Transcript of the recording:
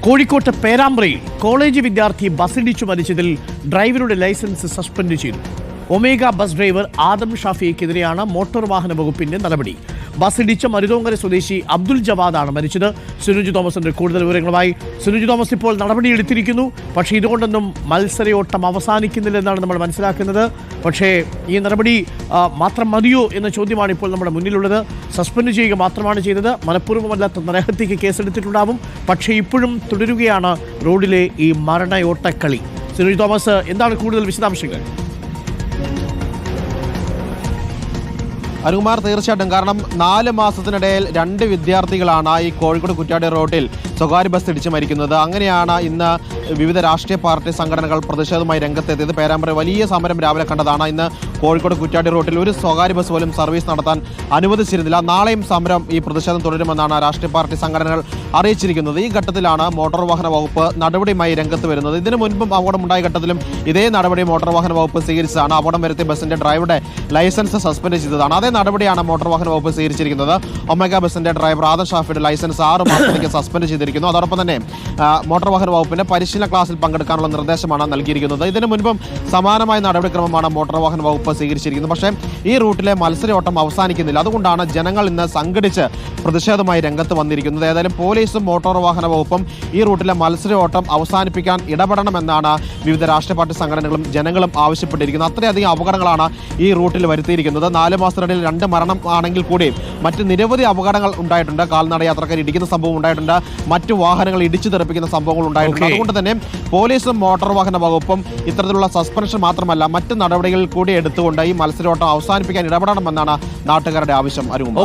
കോഴിക്കോട്ട് പേരാമ്പ്രയിൽ കോളേജ് വിദ്യാർത്ഥി ബസ്സിടിച്ചു മരിച്ചതിൽ ഡ്രൈവറുടെ ലൈസൻസ് സസ്പെൻഡ് ചെയ്തു. ഒമേഗ ബസ് ഡ്രൈവർ ആദം ഷാഫിയെക്കെതിരെയാണ് മോട്ടോർ വാഹന വകുപ്പിന്റെ നടപടി. ബസ്സിടിച്ച മരുതോങ്കര സ്വദേശി അബ്ദുൽ ജവാദാണ് മരിച്ചത്. സുനുജ് തോമസിന്റെ കൂടുതൽ വിവരങ്ങളുമായി. സുനുജ് തോമസ്, ഇപ്പോൾ നടപടിയെടുത്തിരിക്കുന്നു, പക്ഷേ ഇതുകൊണ്ടൊന്നും മത്സരയോട്ടം അവസാനിക്കുന്നില്ലെന്നാണ് നമ്മൾ മനസ്സിലാക്കുന്നത്. പക്ഷേ ഈ നടപടി മാത്രം മതിയോ എന്ന ചോദ്യമാണ് ഇപ്പോൾ നമ്മുടെ മുന്നിലുള്ളത്. സസ്പെൻഡ് ചെയ്യുക മാത്രമാണ് ചെയ്തത്, മനഃപൂർവ്വമല്ലാത്ത നരഹത്യക്ക് കേസെടുത്തിട്ടുണ്ടാവും. പക്ഷേ ഇപ്പോഴും തുടരുകയാണ് റോഡിലെ ഈ മരണയോട്ടക്കളി. സുനുജ് തോമസ്, എന്താണ് കൂടുതൽ വിശദാംശങ്ങൾ? അനുകുമാർ, തീർച്ചയായിട്ടും. കാരണം 4 മാസത്തിനിടയിൽ 2 വിദ്യാർത്ഥികളാണ് ഈ കോഴിക്കോട് കുറ്റ്യാടി റോഡിൽ സ്വകാര്യ ബസ് ഇടിച്ച് മരിക്കുന്നത്. അങ്ങനെയാണ് ഇന്ന് വിവിധ രാഷ്ട്രീയ പാർട്ടി സംഘടനകൾ പ്രതിഷേധവുമായി രംഗത്തെത്തിയത്. പേരാമ്പ്ര വലിയ സമരം രാവിലെ കണ്ടതാണ്. ഇന്ന് കോഴിക്കോട് കുറ്റ്യാടി റോഡിൽ ഒരു സ്വകാര്യ ബസ് പോലും സർവീസ് നടത്താൻ അനുവദിച്ചിരുന്നില്ല. നാളെയും സമരം, ഈ പ്രതിഷേധം തുടരുമെന്നാണ് രാഷ്ട്രീയ പാർട്ടി സംഘടനകൾ അറിയിച്ചിരിക്കുന്നത്. ഈ ഘട്ടത്തിലാണ് മോട്ടോർ വാഹന വകുപ്പ് നടപടിയുമായി രംഗത്ത് വരുന്നത്. ഇതിനു മുൻപും അപകടമുണ്ടായ ഘട്ടത്തിലും ഇതേ നടപടി മോട്ടോർ വാഹന വകുപ്പ് സ്വീകരിച്ചതാണ്. അപകടം വരുത്തിയ ബസിന്റെ ഡ്രൈവറുടെ ലൈസൻസ് സസ്പെൻഡ് ചെയ്തതാണ്. അതേ നടപടിയാണ് മോട്ടോർ വാഹന വകുപ്പ് സ്വീകരിച്ചിരിക്കുന്നത്. ഒമേഗ ബസിന്റെ ഡ്രൈവർ ആദം ഷാഫിയുടെ ലൈസൻസ് 6 മാസത്തേക്ക് സസ്പെൻഡ് ചെയ്തിരിക്കുന്നു. അതോടൊപ്പം തന്നെ മോട്ടോർ വാഹന വകുപ്പിന്റെ പരിശീലന ക്ലാസ്സിൽ പങ്കെടുക്കാനുള്ള നിർദ്ദേശമാണ് നൽകിയിരിക്കുന്നത്. ഇതിനു മുൻപും സമാനമായ നടപടിക്രമമാണ് മോട്ടോർ വാഹന വകുപ്പ് സ്വീകരിച്ചിരിക്കുന്നത്. പക്ഷേ ഈ റൂട്ടിലെ മത്സരയോട്ടം അവസാനിക്കുന്നില്ല. അതുകൊണ്ടാണ് ജനങ്ങൾ ഇന്ന് സംഘടിച്ച് പ്രതിഷേധമായി രംഗത്ത് വന്നിരിക്കുന്നത്. ഏതായാലും പോലീസും മോട്ടോർ വാഹന വകുപ്പും ഈ റൂട്ടിലെ മത്സരയോട്ടം അവസാനിപ്പിക്കാൻ ഇടപെടണമെന്നാണ് വിവിധ രാഷ്ട്രീയ പാർട്ടി സംഘടനകളും ജനങ്ങളും ആവശ്യപ്പെട്ടിരിക്കുന്നത്. അത്രയധികം അപകടങ്ങളാണ് ഈ റൂട്ടിൽ വരുത്തിയിരിക്കുന്നത്. 4 മാസത്തിനിടയിൽ 2 മരണം ആണെങ്കിൽ കൂടി മറ്റ് നിരവധി അപകടങ്ങൾ ഉണ്ടായിട്ടുണ്ട്. കാൽനട യാത്രക്കാർ ഇടിക്കുന്ന സംഭവം ഉണ്ടായിട്ടുണ്ട്. മറ്റു വാഹനങ്ങൾ ഇടിച്ചു തെറിപ്പിക്കുന്ന സംഭവങ്ങൾ ഉണ്ടായിട്ടുണ്ട്. അതുകൊണ്ട് തന്നെ പോലീസും മോട്ടോർ വാഹന വകുപ്പും ഇത്തരത്തിലുള്ള സസ്പെൻഷൻ മാത്രമല്ല മറ്റ് നടപടികൾ കൂടി എടുത്തുകൊണ്ട് ഈ മത്സരയോട്ടം അവസാനിപ്പിക്കാൻ ഇടപെടണമെന്നാണ് നാട്ടുകാരുടെ ആവശ്യം. അരുൺ.